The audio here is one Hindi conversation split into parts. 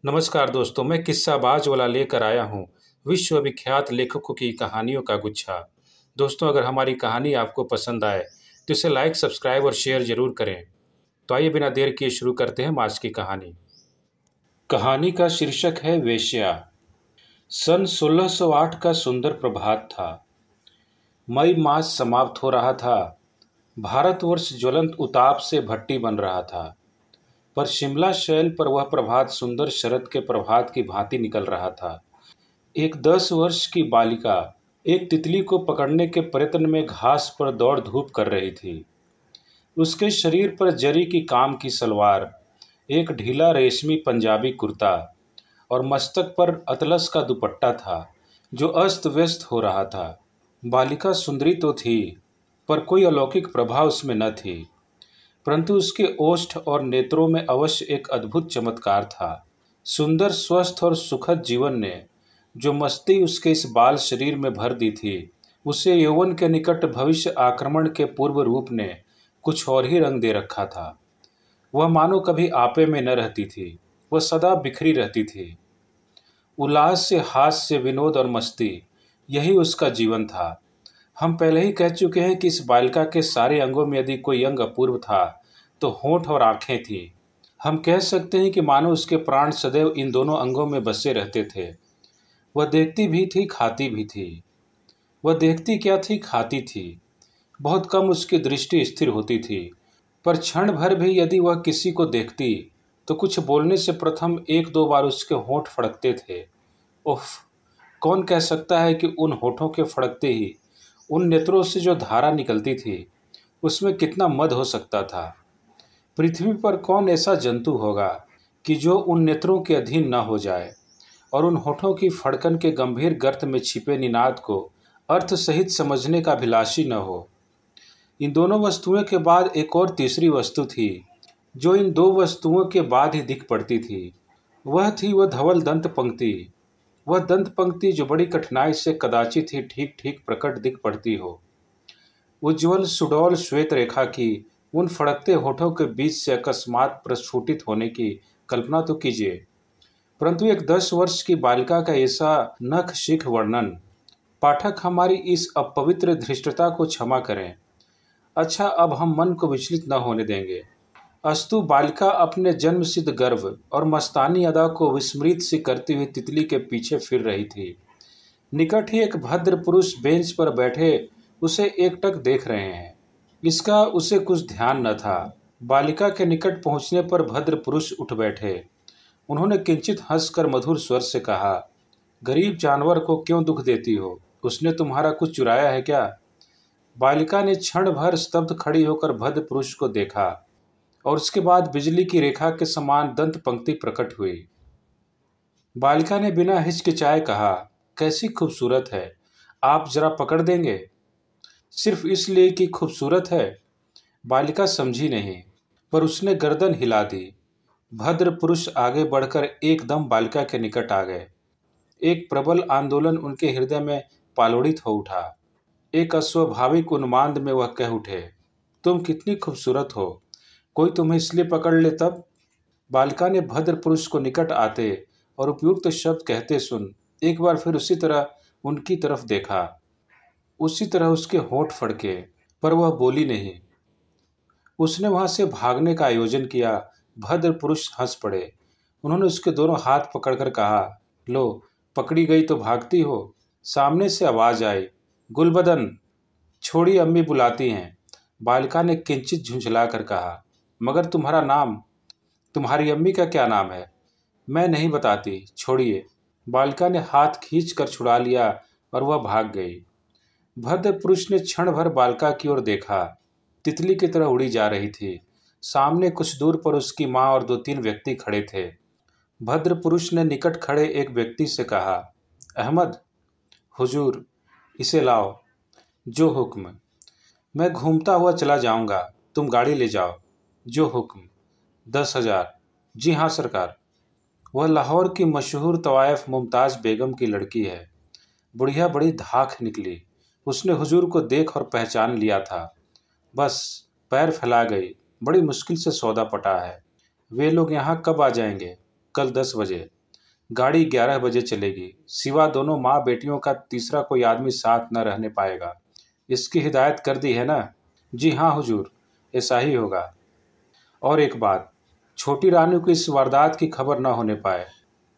नमस्कार दोस्तों, मैं किस्साबाज वाला लेकर आया हूँ विश्वविख्यात लेखकों की कहानियों का गुच्छा। दोस्तों, अगर हमारी कहानी आपको पसंद आए तो इसे लाइक, सब्सक्राइब और शेयर जरूर करें। तो आइए बिना देर किए शुरू करते हैं आज की कहानी। कहानी का शीर्षक है वेश्या। सन 1608 का सुंदर प्रभात था। मई मास समाप्त हो रहा था। भारतवर्ष ज्वलंत उताप से भट्टी बन रहा था, पर शिमला शैल पर वह प्रभात सुंदर शरद के प्रभात की भांति निकल रहा था। एक 10 वर्ष की बालिका एक तितली को पकड़ने के प्रयत्न में घास पर दौड़ धूप कर रही थी। उसके शरीर पर जरी की काम की सलवार, एक ढीला रेशमी पंजाबी कुर्ता और मस्तक पर अतलस का दुपट्टा था जो अस्त व्यस्त हो रहा था। बालिका सुंदरी तो थी, पर कोई अलौकिक प्रभाव उसमें न थी, परंतु उसके ओष्ठ और नेत्रों में अवश्य एक अद्भुत चमत्कार था। सुंदर, स्वस्थ और सुखद जीवन ने जो मस्ती उसके इस बाल शरीर में भर दी थी, उसे यौवन के निकट भविष्य आक्रमण के पूर्व रूप ने कुछ और ही रंग दे रखा था। वह मानो कभी आपे में न रहती थी, वह सदा बिखरी रहती थी। उल्लास से, हास्य से, विनोद और मस्ती, यही उसका जीवन था। हम पहले ही कह चुके हैं कि इस बालिका के सारे अंगों में यदि कोई अंग अपूर्व था तो होंठ और आंखें थी। हम कह सकते हैं कि मानो उसके प्राण सदैव इन दोनों अंगों में बसे रहते थे। वह देखती भी थी, खाती भी थी। वह देखती क्या थी, खाती थी। बहुत कम उसकी दृष्टि स्थिर होती थी, पर क्षण भर भी यदि वह किसी को देखती तो कुछ बोलने से प्रथम 1-2 बार उसके होंठ फड़कते थे। उफ! कौन कह सकता है कि उन होठों के फड़कते ही उन नेत्रों से जो धारा निकलती थी, उसमें कितना मद हो सकता था। पृथ्वी पर कौन ऐसा जंतु होगा कि जो उन नेत्रों के अधीन न हो जाए और उन होठों की फड़कन के गंभीर गर्त में छिपे निनाद को अर्थ सहित समझने का अभिलाषी न हो। इन दोनों वस्तुओं के बाद एक और तीसरी वस्तु थी जो इन दो वस्तुओं के बाद ही दिख पड़ती थी। वह थी वह धवल दंत पंक्ति, वह दंत पंक्ति जो बड़ी कठिनाई से कदाचित ही ठीक ठीक प्रकट दिख पड़ती हो। उज्ज्वल सुडौल श्वेत रेखा की उन फड़कते होठों के बीच से अकस्मात प्रस्फुटित होने की कल्पना तो कीजिए। परंतु एक 10 वर्ष की बालिका का ऐसा नख शिख वर्णन, पाठक हमारी इस अपवित्र धृष्टता को क्षमा करें। अच्छा, अब हम मन को विचलित न होने देंगे। अस्तु बालिका अपने जन्म सिद्ध गर्व और मस्तानी अदा को विस्मृत सी करती हुई तितली के पीछे फिर रही थी। निकट ही एक भद्र पुरुष बेंच पर बैठे उसे एकटक देख रहे हैं। इसका उसे कुछ ध्यान न था। बालिका के निकट पहुंचने पर भद्र पुरुष उठ बैठे। उन्होंने किंचित हंसकर मधुर स्वर से कहा, गरीब जानवर को क्यों दुख देती हो? उसने तुम्हारा कुछ चुराया है क्या? बालिका ने क्षण भर स्तब्ध खड़ी होकर भद्र पुरुष को देखा और उसके बाद बिजली की रेखा के समान दंत पंक्ति प्रकट हुई। बालिका ने बिना हिचकिचाए कहा, कैसी खूबसूरत है, आप जरा पकड़ देंगे? सिर्फ इसलिए कि खूबसूरत है? बालिका समझी नहीं, पर उसने गर्दन हिला दी। भद्र पुरुष आगे बढ़कर एकदम बालिका के निकट आ गए। एक प्रबल आंदोलन उनके हृदय में पालोड़ित हो उठा। एक अस्वाभाविक उन्माद में वह कह उठे, तुम कितनी खूबसूरत हो, कोई तुम्हें इसलिए पकड़ ले तब? बालिका ने भद्र पुरुष को निकट आते और उपयुक्त शब्द कहते सुन एक बार फिर उसी तरह उनकी तरफ देखा। उसी तरह उसके होंठ फड़के, पर वह बोली नहीं। उसने वहां से भागने का आयोजन किया। भद्र पुरुष हंस पड़े। उन्होंने उसके दोनों हाथ पकड़कर कहा, लो, पकड़ी गई तो भागती हो? सामने से आवाज आई, गुलबदन, छोड़ी, अम्मी बुलाती हैं। बालिका ने किंचित झुंझलाकर कहा, मगर तुम्हारा नाम, तुम्हारी अम्मी का क्या नाम है? मैं नहीं बताती, छोड़िए। बालिका ने हाथ खींच कर छुड़ा लिया और वह भाग गई। भद्र पुरुष ने क्षण भर बालिका की ओर देखा। तितली की तरह उड़ी जा रही थी। सामने कुछ दूर पर उसकी माँ और 2-3 व्यक्ति खड़े थे। भद्र पुरुष ने निकट खड़े एक व्यक्ति से कहा, अहमद, हुजूर, इसे लाओ। जो हुक्म। मैं घूमता हुआ चला जाऊंगा, तुम गाड़ी ले जाओ। जो हुक्म। 10,000। जी हाँ सरकार। वह लाहौर की मशहूर तवायफ मुमताज़ बेगम की लड़की है। बुढ़िया बड़ी धाक निकली। उसने हुजूर को देख और पहचान लिया था। बस पैर फैला गई। बड़ी मुश्किल से सौदा पटा है। वे लोग यहाँ कब आ जाएंगे? कल 10 बजे। गाड़ी 11 बजे चलेगी। सिवा दोनों माँ बेटियों का तीसरा कोई आदमी साथ न रहने पाएगा। इसकी हिदायत कर दी है ना? जी हाँ हुजूर, ऐसा ही होगा। और एक बात, छोटी रानी को इस वारदात की खबर न होने पाए।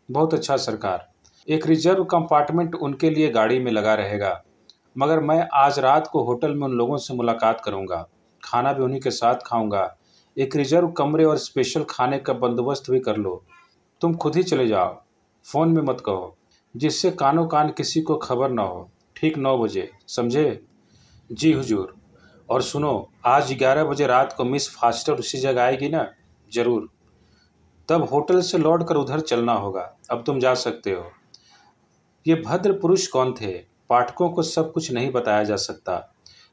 बहुत अच्छा सरकार। एक रिजर्व कंपार्टमेंट उनके लिए गाड़ी में लगा रहेगा। मगर मैं आज रात को होटल में उन लोगों से मुलाकात करूंगा। खाना भी उन्हीं के साथ खाऊंगा। एक रिजर्व कमरे और स्पेशल खाने का बंदोबस्त भी कर लो। तुम खुद ही चले जाओ, फ़ोन में मत कहो, जिससे कानों कान किसी को खबर न हो। ठीक 9 बजे, समझे? जी हुजूर। और सुनो, आज 11 बजे रात को मिस फास्टर उसी जगह आएगी ना? जरूर। तब होटल से लौटकर उधर चलना होगा। अब तुम जा सकते हो। ये भद्र पुरुष कौन थे? पाठकों को सब कुछ नहीं बताया जा सकता।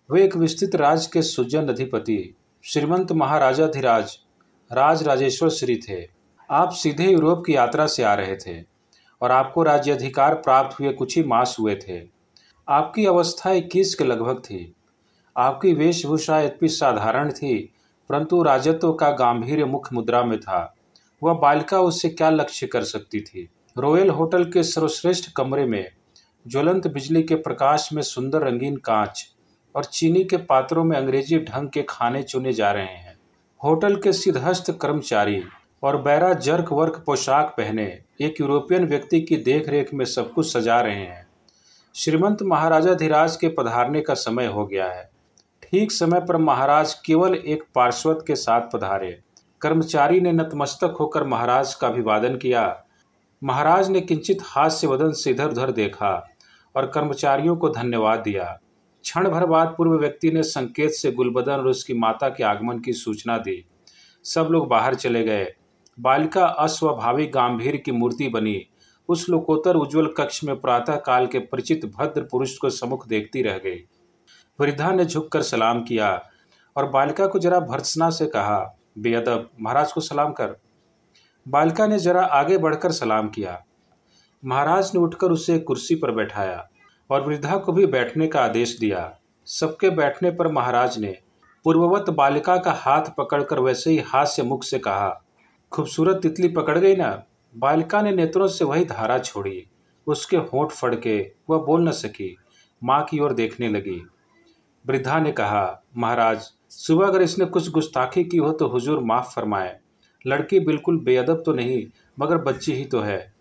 वे एक विस्तृत राज के सुजन अधिपति, श्रीमंत महाराजाधिराज, राज राजेश्वर श्री थे। आप सीधे यूरोप की यात्रा से आ रहे थे और आपको राज्याधिकार प्राप्त हुए कुछ ही मास हुए थे। आपकी अवस्था 21 के लगभग थी। आपकी वेशभूषा यद्यपि साधारण थी, परंतु राजत्व का गांभीर्य मुख्य मुद्रा में था। वह बालिका उससे क्या लक्ष्य कर सकती थी? रॉयल होटल के सर्वश्रेष्ठ कमरे में ज्वलंत बिजली के प्रकाश में सुंदर रंगीन कांच और चीनी के पात्रों में अंग्रेजी ढंग के खाने चुने जा रहे हैं। होटल के सिद्धहस्त कर्मचारी और बैरा जर्क वर्क पोशाक पहने एक यूरोपियन व्यक्ति की देखरेख में सब कुछ सजा रहे हैं। श्रीमंत महाराजाधिराज के पधारने का समय हो गया है। ठीक समय पर महाराज केवल एक पार्षद के साथ पधारे। कर्मचारी ने नतमस्तक होकर महाराज का अभिवादन किया। महाराज ने किंचित हास्य वदन से इधर उधर देखा और कर्मचारियों को धन्यवाद दिया। क्षण भर बाद पूर्व व्यक्ति ने संकेत से गुलबदन और उसकी माता के आगमन की सूचना दी। सब लोग बाहर चले गए। बालिका अस्वाभाविक गंभीर की मूर्ति बनी उस लोकोत्तर उज्ज्वल कक्ष में प्रातः काल के परिचित भद्र पुरुष को सम्मुख देखती रह गई। वृद्धा ने झुककर सलाम किया और बालिका को जरा भर्त्सना से कहा, बेअदब, महाराज को सलाम कर। बालिका ने जरा आगे बढ़कर सलाम किया। महाराज ने उठकर उसे कुर्सी पर बैठाया और वृद्धा को भी बैठने का आदेश दिया। सबके बैठने पर महाराज ने पूर्ववत बालिका का हाथ पकड़कर वैसे ही हास्य मुख से कहा, खूबसूरत तितली पकड़ गई ना? बालिका ने नेत्रों से वही धारा छोड़ी। उसके होंठ फड़के, वह बोल न सकी। माँ की ओर देखने लगी। वृद्धा ने कहा, महाराज, सुबह अगर इसने कुछ गुस्ताखी की हो तो हुजूर माफ़ फरमाए। लड़की बिल्कुल बेअदब तो नहीं, मगर बच्ची ही तो है।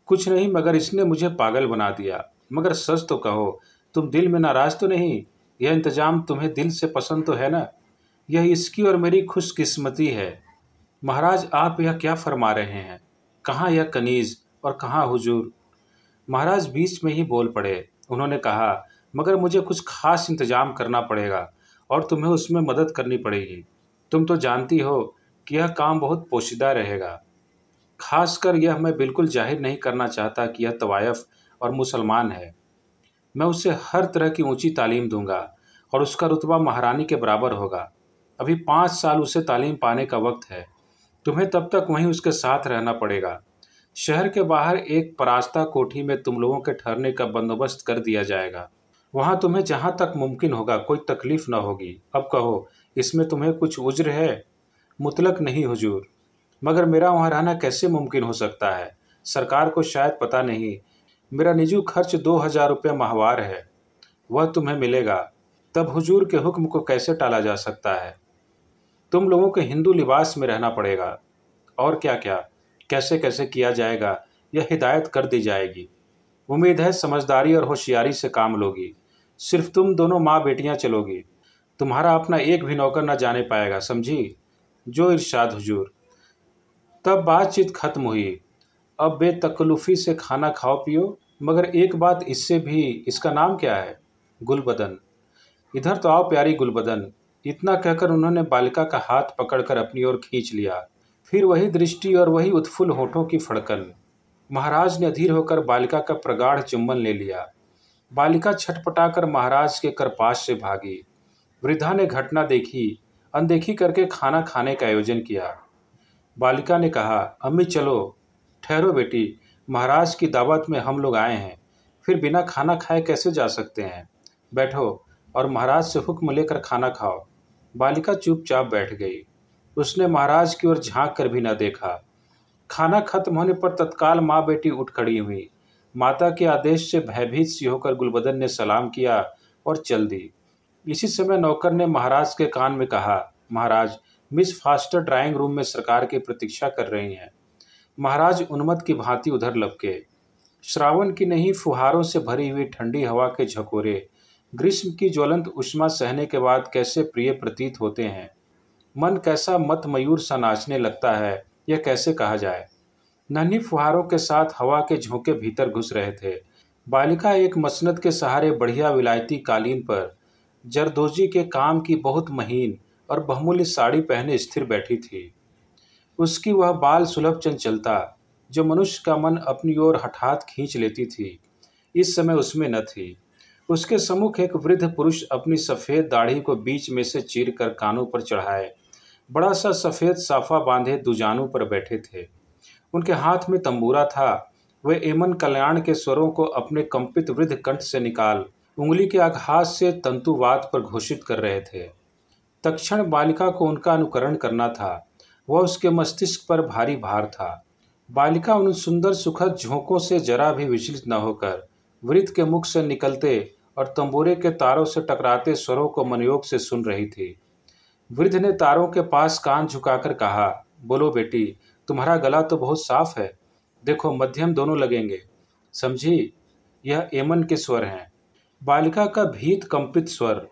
कुछ नहीं, मगर इसने मुझे पागल बना दिया। मगर सच तो कहो, तुम दिल में नाराज तो नहीं? यह इंतजाम तुम्हें दिल से पसंद तो है ना? यह इसकी और मेरी खुशकिस्मती है। महाराज, आप यह क्या फरमा रहे हैं? कहाँ यह कनीज और कहाँ हुजूर? महाराज बीच में ही बोल पड़े। उन्होंने कहा, मगर मुझे कुछ खास इंतजाम करना पड़ेगा और तुम्हें उसमें मदद करनी पड़ेगी। तुम तो जानती हो कि यह काम बहुत पोशीदा रहेगा। खासकर यह मैं बिल्कुल जाहिर नहीं करना चाहता कि यह तवायफ और मुसलमान है। मैं उसे हर तरह की ऊंची तालीम दूंगा और उसका रुतबा महारानी के बराबर होगा। अभी 5 साल उसे तालीम पाने का वक्त है। तुम्हें तब तक वहीं उसके साथ रहना पड़ेगा। शहर के बाहर एक परास्ता कोठी में तुम लोगों के ठहरने का बंदोबस्त कर दिया जाएगा। वहां तुम्हें जहां तक मुमकिन होगा कोई तकलीफ न होगी। अब कहो, इसमें तुम्हें कुछ उज्र है? मुतलक नहीं हुजूर, मगर मेरा वहां रहना कैसे मुमकिन हो सकता है? सरकार को शायद पता नहीं, मेरा निजी खर्च 2000 रुपये माहवार है। वह तुम्हें मिलेगा। तब हुजूर के हुक्म को कैसे टाला जा सकता है? तुम लोगों को हिंदू लिबास में रहना पड़ेगा और क्या क्या कैसे कैसे किया जाएगा यह हिदायत कर दी जाएगी। उम्मीद है समझदारी और होशियारी से काम लोगी। सिर्फ तुम दोनों माँ बेटियां चलोगी। तुम्हारा अपना एक भी नौकर न जाने पाएगा, समझी? जो इरशाद हुजूर। तब बातचीत खत्म हुई। अब बेतकल्लुफ़ी से खाना खाओ पियो। मगर एक बात इससे भी, इसका नाम क्या है? गुलबदन। इधर तो आओ प्यारी गुलबदन। इतना कहकर उन्होंने बालिका का हाथ पकड़कर अपनी ओर खींच लिया। फिर वही दृष्टि और वही उत्फुल्ल होठों की फड़कन। महाराज ने अधीर होकर बालिका का प्रगाढ़ चुंबन ले लिया। बालिका छटपटाकर महाराज के करपास से भागी। वृद्धा ने घटना देखी, अनदेखी करके खाना खाने का आयोजन किया। बालिका ने कहा, अम्मी चलो। ठहरो बेटी, महाराज की दावत में हम लोग आए हैं, फिर बिना खाना खाए कैसे जा सकते हैं? बैठो और महाराज से हुक्म लेकर खाना खाओ। बालिका चुपचाप बैठ गई। उसने महाराज की ओर झांक कर भी न देखा। खाना खत्म होने पर तत्काल माँ बेटी उठ खड़ी हुई। माता के आदेश से भयभीत सी होकर गुलबदन ने सलाम किया और चल दी। इसी समय नौकर ने महाराज के कान में कहा, महाराज, मिस फास्टर ड्राइंग रूम में सरकार की प्रतीक्षा कर रही हैं। महाराज उन्मत्त की भांति उधर लपके। श्रावण की नहीं फुहारों से भरी हुई ठंडी हवा के झकोरे ग्रीष्म की ज्वलंत उष्मा सहने के बाद कैसे प्रिय प्रतीत होते हैं। मन कैसा मत मयूर सा नाचने लगता है, यह कैसे कहा जाए। नन्ही फुहारों के साथ हवा के झोंके भीतर घुस रहे थे। बालिका एक मसनद के सहारे बढ़िया विलायती कालीन पर जरदोजी के काम की बहुत महीन और बहुमूल्य साड़ी पहने स्थिर बैठी थी। उसकी वह बाल सुलभ चंचलता जो मनुष्य का मन अपनी ओर हठात खींच लेती थी, इस समय उसमें न थी। उसके सम्मुख एक वृद्ध पुरुष अपनी सफ़ेद दाढ़ी को बीच में से चीर कर कानों पर चढ़ाए बड़ा सा सफ़ेद साफा बांधे दुजानों पर बैठे थे। उनके हाथ में तंबूरा था। वे एमन कल्याण के स्वरों को अपने कंपित वृद्ध कंठ से निकाल उंगली के आघात से तंतुवाद पर घोषित कर रहे थे। तत्क्षण बालिका को उनका अनुकरण करना था। वह उसके मस्तिष्क पर भारी भार था। बालिका उन सुंदर सुखद झोंकों से जरा भी विचलित न होकर वृद्ध के मुख से निकलते और तंबूरे के तारों से टकराते स्वरों को मनयोग से सुन रही थी। वृद्ध ने तारों के पास कान झुकाकर कहा, बोलो बेटी, तुम्हारा गला तो बहुत साफ है। देखो, मध्यम दोनों लगेंगे, समझी? यह एमन के स्वर हैं। बालिका का भीत कंपित स्वर,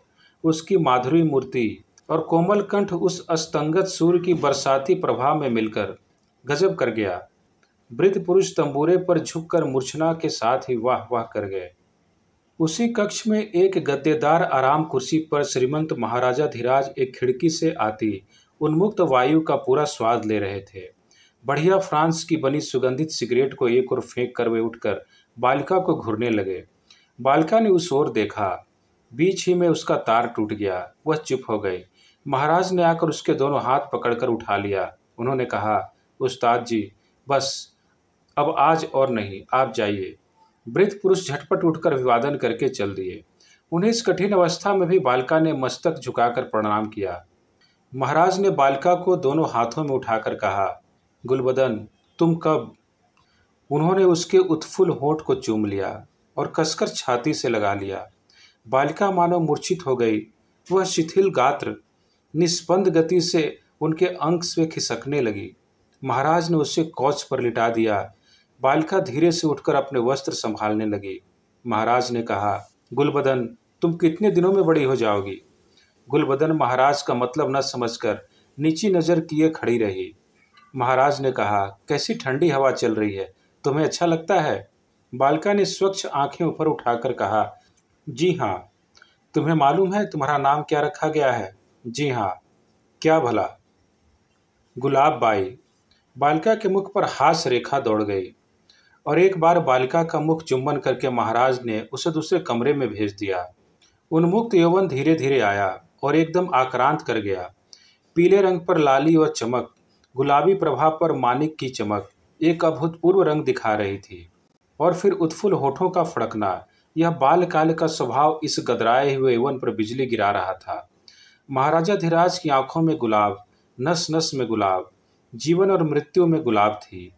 उसकी माधुरी मूर्ति और कोमल कंठ उस अस्तंगत सूर्य की बरसाती प्रभा में मिलकर गजब कर गया। वृद्ध पुरुष तंबूरे पर झुककर मूर्छना के साथ ही वाह वाह कर गए। उसी कक्ष में एक गद्देदार आराम कुर्सी पर श्रीमंत महाराजा धीराज एक खिड़की से आती उन्मुक्त वायु का पूरा स्वाद ले रहे थे। बढ़िया फ्रांस की बनी सुगंधित सिगरेट को एक ओर फेंक कर वे उठकर बालिका को घूरने लगे। बालिका ने उस ओर देखा। बीच ही में उसका तार टूट गया। वह चुप हो गई। महाराज ने आकर उसके दोनों हाथ पकड़कर उठा लिया। उन्होंने कहा, उस्ताद जी, बस अब आज और नहीं, आप जाइए। वृद्ध पुरुष झटपट उठकर अभिवादन करके चल दिए। उन्हें इस कठिन अवस्था में भी बालिका ने मस्तक झुकाकर प्रणाम किया। महाराज ने बालिका को दोनों हाथों में उठाकर कहा, गुलबदन, तुम कब? उन्होंने उसके उत्फुल्ल होठ को चूम लिया और कसकर छाती से लगा लिया। बालिका मानो मूर्छित हो गई। वह शिथिल गात्र निस्पंद गति से उनके अंग से खिसकने लगी। महाराज ने उसे कौच पर लिटा दिया। बालिका धीरे से उठकर अपने वस्त्र संभालने लगी। महाराज ने कहा, गुलबदन, तुम कितने दिनों में बड़ी हो जाओगी? गुलबदन महाराज का मतलब न समझकर नीची नज़र किए खड़ी रही। महाराज ने कहा, कैसी ठंडी हवा चल रही है, तुम्हें अच्छा लगता है? बालिका ने स्वच्छ आंखें ऊपर उठाकर कहा, जी हाँ। तुम्हें मालूम है तुम्हारा नाम क्या रखा गया है? जी हाँ। क्या भला? गुलाब बाई। बालिका के मुख पर हास्य रेखा दौड़ गई और एक बार बालिका का मुख चुंबन करके महाराज ने उसे दूसरे कमरे में भेज दिया। उन्मुक्त यौवन धीरे धीरे आया और एकदम आक्रांत कर गया। पीले रंग पर लाली और चमक, गुलाबी प्रभा पर मानिक की चमक एक अभूतपूर्व रंग दिखा रही थी। और फिर उत्फुल्ल होठों का फड़कना, यह बाल्यकाल का स्वभाव इस गदराए हुए यौवन पर बिजली गिरा रहा था। महाराजा धीराज की आंखों में गुलाब, नस नस में गुलाब, जीवन और मृत्यु में गुलाब थी।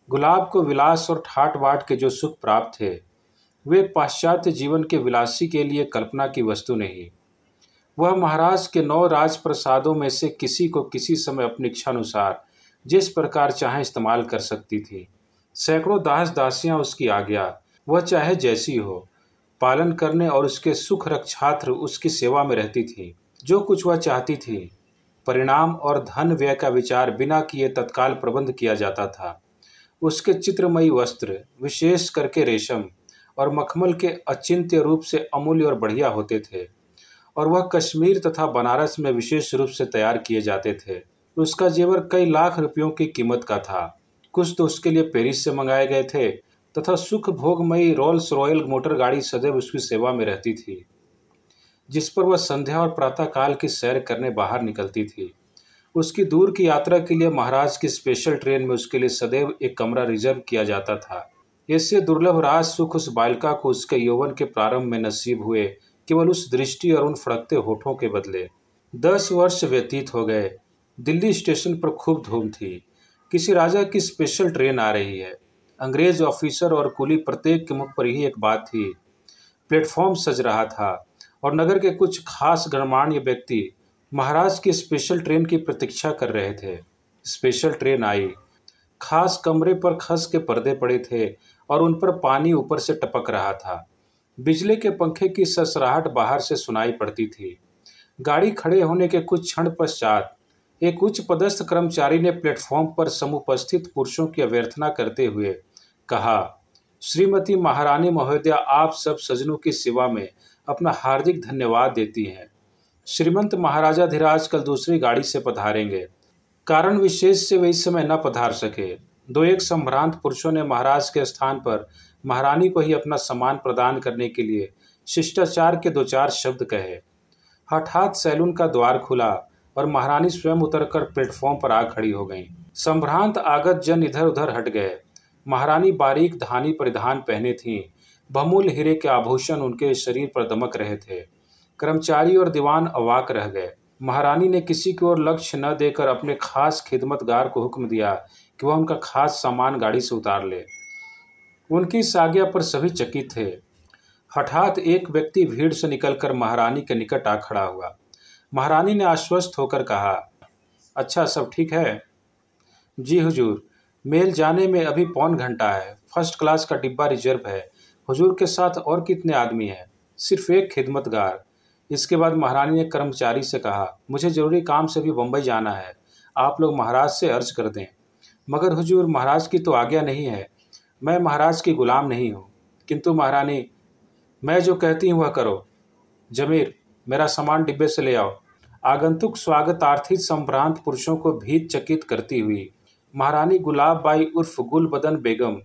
गुलाब को विलास और ठाट बाट के जो सुख प्राप्त थे, वे पाश्चात्य जीवन के विलासी के लिए कल्पना की वस्तु नहीं। वह महाराज के 9 राजप्रसादों में से किसी को किसी समय अपनी इच्छानुसार जिस प्रकार चाहे इस्तेमाल कर सकती थी। सैकड़ों दास दासियां उसकी आज्ञा, वह चाहे जैसी हो, पालन करने और उसके सुख रक्षार्थ उसकी सेवा में रहती थी। जो कुछ वह चाहती थी, परिणाम और धन व्यय का विचार बिना किए तत्काल प्रबंध किया जाता था। उसके चित्रमयी वस्त्र, विशेष करके रेशम और मखमल के अचिंत्य रूप से अमूल्य और बढ़िया होते थे और वह कश्मीर तथा बनारस में विशेष रूप से तैयार किए जाते थे। उसका जेवर कई लाख रुपयों की कीमत का था। कुछ तो उसके लिए पेरिस से मंगाए गए थे तथा सुख भोगमयी रोल्स रॉयल मोटर गाड़ी सदैव उसकी सेवा में रहती थी, जिस पर वह संध्या और प्रातःकाल की सैर करने बाहर निकलती थी। उसकी दूर की यात्रा के लिए महाराज की स्पेशल ट्रेन में उसके लिए सदैव एक कमरा रिजर्व किया जाता था। ऐसे दुर्लभ राज सुख उस बालिका को उसके यौवन के प्रारंभ में नसीब हुए, केवल उस दृष्टि और उन फड़कते होठों के बदले। 10 वर्ष व्यतीत हो गए। दिल्ली स्टेशन पर खूब धूम थी। किसी राजा की स्पेशल ट्रेन आ रही है। अंग्रेज ऑफिसर और कुली प्रत्येक के मुख पर यही एक बात थी। प्लेटफॉर्म सज रहा था और नगर के कुछ खास गणमान्य व्यक्ति महाराज की स्पेशल ट्रेन की प्रतीक्षा कर रहे थे। स्पेशल ट्रेन आई। खास कमरे पर खस के पर्दे पड़े थे और उन पर पानी ऊपर से टपक रहा था। बिजली के पंखे की ससराहट बाहर से सुनाई पड़ती थी। गाड़ी खड़े होने के कुछ क्षण पश्चात एक उच्च पदस्थ कर्मचारी ने प्लेटफॉर्म पर समुपस्थित पुरुषों की अभ्यर्थना करते हुए कहा, श्रीमती महारानी महोदया आप सब सज्जनों की सेवा में अपना हार्दिक धन्यवाद देती हैं। श्रीमंत महाराजाधिराज कल दूसरी गाड़ी से पधारेंगे। कारण विशेष से वे इस समय न पधार सके। दो एक संभ्रांत पुरुषों ने महाराज के स्थान पर महारानी को ही अपना सम्मान प्रदान करने के लिए शिष्टाचार के दो चार शब्द कहे। हठात सैलून का द्वार खुला और महारानी स्वयं उतरकर प्लेटफॉर्म पर आ खड़ी हो गईं। संभ्रांत आगत जन इधर उधर हट गए। महारानी बारीक धानी परिधान पहने थीं। बहुमूल्य हीरे के आभूषण उनके शरीर पर दमक रहे थे। कर्मचारी और दीवान अवाक रह गए। महारानी ने किसी की ओर लक्ष्य न देकर अपने खास खिदमतगार को हुक्म दिया कि वह उनका खास सामान गाड़ी से उतार ले। उनकी इस आज्ञा पर सभी चकित थे। हठात एक व्यक्ति भीड़ से निकलकर महारानी के निकट आ खड़ा हुआ। महारानी ने आश्वस्त होकर कहा, अच्छा सब ठीक है? जी हुजूर, मेल जाने में अभी पौन घंटा है। फर्स्ट क्लास का डिब्बा रिजर्व है। हुजूर के साथ और कितने आदमी हैं? सिर्फ एक खिदमतगार। इसके बाद महारानी ने कर्मचारी से कहा, मुझे जरूरी काम से भी बम्बई जाना है। आप लोग महाराज से अर्ज कर दें। मगर हुजूर, महाराज की तो आज्ञा नहीं है। मैं महाराज की गुलाम नहीं हूँ। किंतु महारानी, मैं जो कहती हूँ वह करो। जमीर, मेरा सामान डिब्बे से ले आओ। आगंतुक स्वागतार्थी संभ्रांत पुरुषों को भीत चकित करती हुई महारानी गुलाब बाई उर्फ गुलबदन बेगम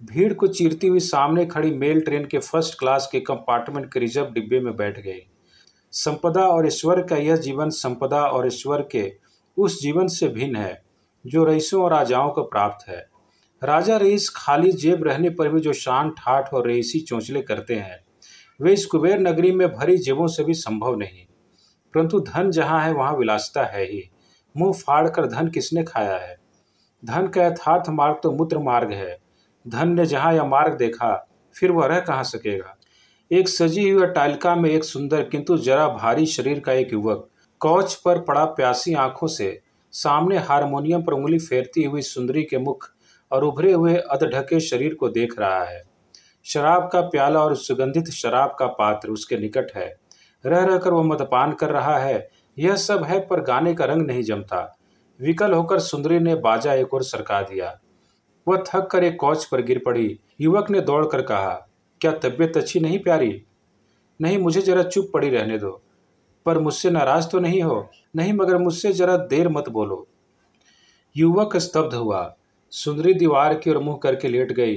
भीड़ को चीरती हुई सामने खड़ी मेल ट्रेन के फर्स्ट क्लास के कंपार्टमेंट के रिजर्व डिब्बे में बैठ गई। संपदा और ईश्वर का यह जीवन संपदा और ईश्वर के उस जीवन से भिन्न है जो रईसों और राजाओं को प्राप्त है। राजा रईस खाली जेब रहने पर भी जो शान ठाठ और रईसी चोंचले करते हैं वे इस कुबेर नगरी में भरी जेबों से भी संभव नहीं। परंतु धन जहाँ है वहाँ विलासिता है ही। मुंह फाड़ कर धन किसने खाया है? धन का यथार्थ मार्ग तो मूत्र मार्ग है। धन ने जहाँ यह मार्ग देखा फिर वह रह कहाँ सकेगा। एक सजी हुई अट्टालिका में एक सुंदर किंतु जरा भारी शरीर का एक युवक कौच पर पड़ा प्यासी आंखों से सामने हारमोनियम पर उंगली फेरती हुई सुंदरी के मुख और उभरे हुए अधढके शरीर को देख रहा है। शराब का प्याला और सुगंधित शराब का पात्र उसके निकट है। रह रहकर वह मदपान कर रहा है। यह सब है पर गाने का रंग नहीं जमता। विकल होकर सुंदरी ने बाजा एक ओर सरका दिया। वह थक कर एक कौच पर गिर पड़ी। युवक ने दौड़कर कहा, क्या तबीयत अच्छी नहीं प्यारी? नहीं, मुझे जरा चुप पड़ी रहने दो। पर मुझसे नाराज तो नहीं हो? नहीं, मगर मुझसे जरा देर मत बोलो। युवक स्तब्ध हुआ। सुंदरी दीवार की ओर मुंह करके लेट गई।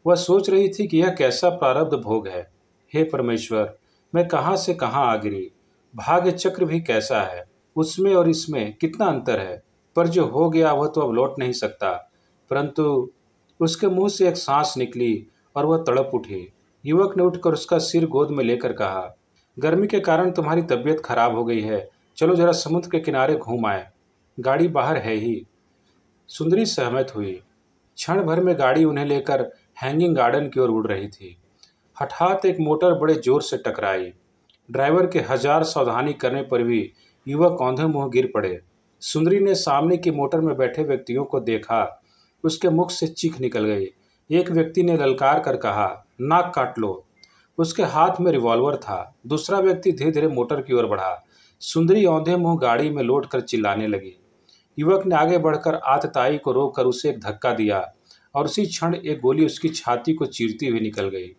वह सोच रही थी कि यह कैसा प्रारब्ध भोग है। हे परमेश्वर, मैं कहाँ से कहाँ आ गिरी। भाग्य चक्र भी कैसा है। उसमें और इसमें कितना अंतर है। पर जो हो गया वह तो अब लौट नहीं सकता। परंतु उसके मुंह से एक सांस निकली और वह तड़प उठी। युवक ने उठकर उसका सिर गोद में लेकर कहा, गर्मी के कारण तुम्हारी तबीयत खराब हो गई है। चलो जरा समुद्र के किनारे घूम आए। गाड़ी बाहर है ही। सुंदरी सहमत हुई। क्षण भर में गाड़ी उन्हें लेकर हैंगिंग गार्डन की ओर उड़ रही थी। हठात एक मोटर बड़े जोर से टकराई। ड्राइवर के हजार सावधानी करने पर भी युवक औंधे मुंह गिर पड़े। सुंदरी ने सामने की मोटर में बैठे व्यक्तियों को देखा। उसके मुख से चीख निकल गई। एक व्यक्ति ने ललकार कर कहा, नाक काट लो। उसके हाथ में रिवॉल्वर था। दूसरा व्यक्ति धीरे धीरे मोटर की ओर बढ़ा। सुंदरी औंधे मुंह गाड़ी में लौट कर चिल्लाने लगी। युवक ने आगे बढ़कर आतताई को रोककर उसे एक धक्का दिया और उसी क्षण एक गोली उसकी छाती को चीरती हुई निकल गई।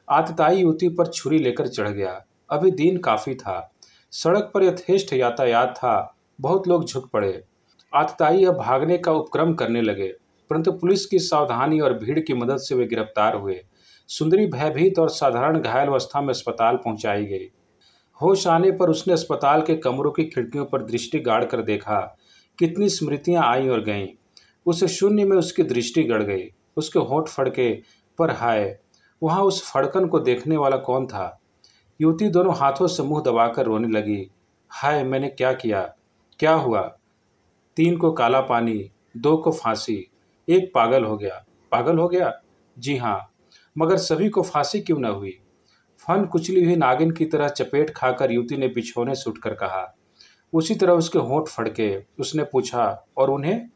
आतताई युवती पर छुरी लेकर चढ़ गया। अभी दिन काफी था। सड़क पर यथेष्ट यातायात था। बहुत लोग झुक पड़े। आतताई अब भागने का उपक्रम करने लगे, परंतु पुलिस की सावधानी और भीड़ की मदद से वे गिरफ्तार हुए। सुंदरी भयभीत और साधारण घायल अवस्था में अस्पताल पहुंचाई गई। होश आने पर उसने अस्पताल के कमरों की खिड़कियों पर दृष्टि गाड़ कर देखा। कितनी स्मृतियां आई और गईं। उस शून्य में उसकी दृष्टि गड़ गई। उसके होंठ फड़के, पर हाय, वहां उस फड़कन को देखने वाला कौन था? युवती दोनों हाथों से मुंह दबाकर रोने लगी। हाय, मैंने क्या किया? क्या हुआ? 3 को काला पानी, 2 को फांसी, एक पागल हो गया। पागल हो गया? जी हाँ, मगर सभी को फांसी क्यों न हुई? फन कुचली हुई नागिन की तरह चपेट खाकर युवती ने बिछौने से उठकर कहा। उसी तरह उसके होंठ फड़के। उसने पूछा, और उन्हें?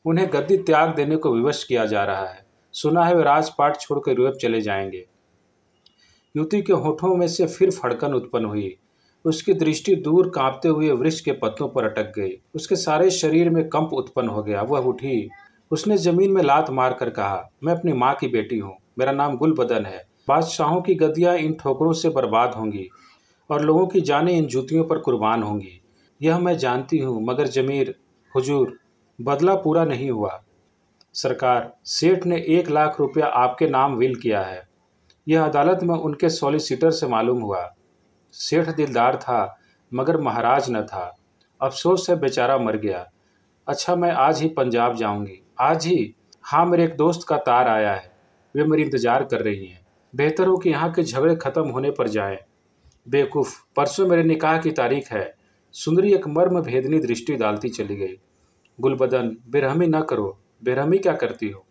उन्हें गद्दी त्याग देने को विवश किया जा रहा है। सुना है वे राजपाट छोड़कर यूरोप चले जाएंगे। युवती के होठों में से फिर फड़कन उत्पन्न हुई। उसकी दृष्टि दूर कांपते हुए वृक्ष के पत्तों पर अटक गई। उसके सारे शरीर में कंप उत्पन्न हो गया। वह उठी। उसने जमीन में लात मारकर कहा, मैं अपनी माँ की बेटी हूँ। मेरा नाम गुलबदन है। बादशाहों की गद्दियाँ इन ठोकरों से बर्बाद होंगी और लोगों की जानें इन जूतियों पर कुर्बान होंगी। यह मैं जानती हूँ, मगर जमीर, हुजूर, बदला पूरा नहीं हुआ। सरकार, सेठ ने 1 लाख रुपया आपके नाम विल किया है। यह अदालत में उनके सॉलिसिटर से मालूम हुआ। सेठ दिलदार था, मगर महाराज न था। अफसोस है, बेचारा मर गया। अच्छा, मैं आज ही पंजाब जाऊंगी। आज ही? हाँ, मेरे एक दोस्त का तार आया है। वे मेरी इंतजार कर रही हैं। बेहतर हो कि यहाँ के झगड़े खत्म होने पर जाएं। बेवकूफ़, परसों मेरे निकाह की तारीख है। सुंदरी एक मर्म भेदनी दृष्टि डालती चली गई। गुलबदन, बेरहमी न करो। बेरहमी क्या करती हो?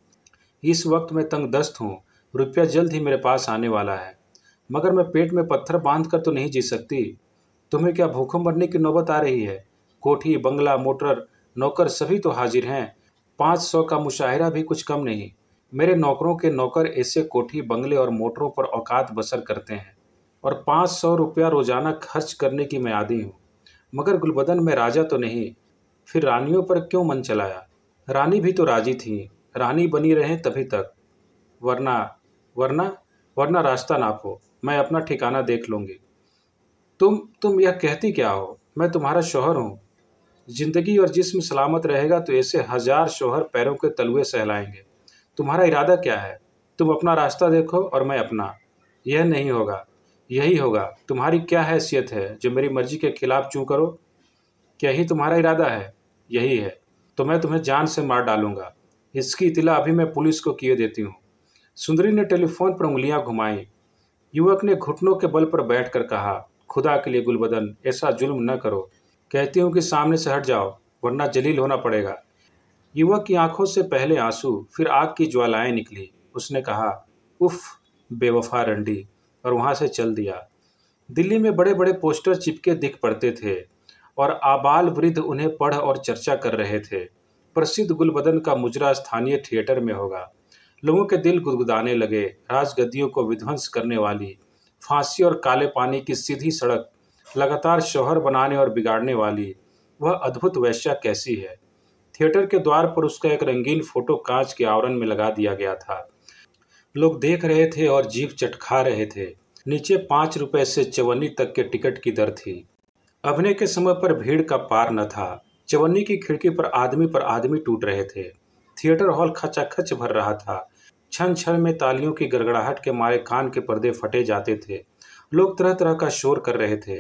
इस वक्त मैं तंगदस्त हूँ। रुपया जल्द ही मेरे पास आने वाला है, मगर मैं पेट में पत्थर बांध कर तो नहीं जी सकती। तुम्हें क्या भूखों मरने की नौबत आ रही है? कोठी, बंगला, मोटर, नौकर सभी तो हाजिर हैं। 500 का मुशाहिरा भी कुछ कम नहीं। मेरे नौकरों के नौकर ऐसे कोठी, बंगले और मोटरों पर औकात बसर करते हैं, और 500 रुपया रोजाना खर्च करने की मैं आदी हूँ। मगर गुलबदन, मैं राजा तो नहीं। फिर रानियों पर क्यों मन चलाया? रानी भी तो राजी थी। रानी बनी रहें तभी तक। वरना वरना वरना रास्ता नापो। मैं अपना ठिकाना देख लूंगी। तुम यह कहती क्या हो? मैं तुम्हारा शौहर हूँ। जिंदगी और जिस्म सलामत रहेगा तो ऐसे 1000 शौहर पैरों के तलुए सहलाएंगे। तुम्हारा इरादा क्या है? तुम अपना रास्ता देखो और मैं अपना। यह नहीं होगा। यही होगा। तुम्हारी क्या हैसियत है जो मेरी मर्जी के खिलाफ चूं करो? क्या ही तुम्हारा इरादा है? यही है तो मैं तुम्हें जान से मार डालूंगा। इसकी इतला अभी मैं पुलिस को किए देती हूँ। सुंदरी ने टेलीफोन पर उंगलियां घुमाई। युवक ने घुटनों के बल पर बैठकर कहा, खुदा के लिए गुलबदन, ऐसा जुल्म न करो। कहती हूँ कि सामने से हट जाओ, वरना जलील होना पड़ेगा। युवक की आंखों से पहले आंसू, फिर आग की ज्वालाएं निकली। उसने कहा, उफ, बेवफा रंडी, और वहां से चल दिया। दिल्ली में बड़े बड़े पोस्टर चिपके दिख पड़ते थे और आबाल वृद्ध उन्हें पढ़ और चर्चा कर रहे थे। प्रसिद्ध गुलबदन का मुजरा स्थानीय थिएटर में होगा। लोगों के दिल गुदगुदाने लगे। राजगद्दियों को विध्वंस करने वाली, फांसी और काले पानी की सीधी सड़क, लगातार शौहर बनाने और बिगाड़ने वाली वह अद्भुत वेश्या कैसी है? थिएटर के द्वार पर उसका एक रंगीन फोटो कांच के आवरण में लगा दिया गया था। लोग देख रहे थे और जीभ चटखा रहे थे। नीचे 5 रुपए से चवन्नी तक के टिकट की दर थी। अभिनय के समय पर भीड़ का पार न था। चवन्नी की खिड़की पर आदमी टूट रहे थे। थिएटर हॉल खचाखच भर रहा था। क्षण क्षण में तालियों की गड़गड़ाहट के मारे कान के पर्दे फटे जाते थे। लोग तरह तरह का शोर कर रहे थे।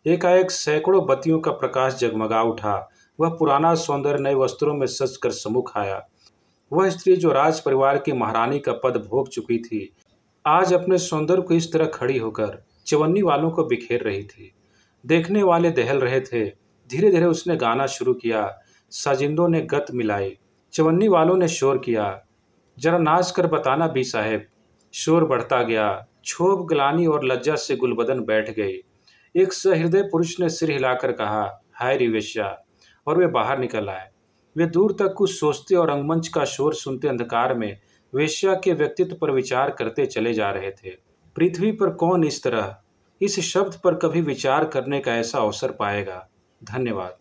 एकाएक सैकड़ों बत्तियों का प्रकाश जगमगा उठा। वह पुराना सौंदर्य नए वस्त्रों में सज कर सम्मुख आया। वह स्त्री जो राज परिवार की महारानी का पद भोग चुकी थी, आज अपने सौंदर्य को इस तरह खड़ी होकर चवन्नी वालों को बिखेर रही थी। देखने वाले दहल रहे थे। धीरे धीरे उसने गाना शुरू किया। साजिंदों ने गत मिलाई। चवन्नी वालों ने शोर किया, जरा नाच कर बताना बी साहेब। शोर बढ़ता गया। क्षोभ, ग्लानि और लज्जा से गुलबदन बैठ गई। एक सहृदय पुरुष ने सिर हिलाकर कहा, हाय री वेश्या, और वे बाहर निकल आए। वे दूर तक कुछ सोचते और रंगमंच का शोर सुनते अंधकार में वेश्या के व्यक्तित्व पर विचार करते चले जा रहे थे। पृथ्वी पर कौन इस शब्द पर कभी विचार करने का ऐसा अवसर पाएगा? धन्यवाद।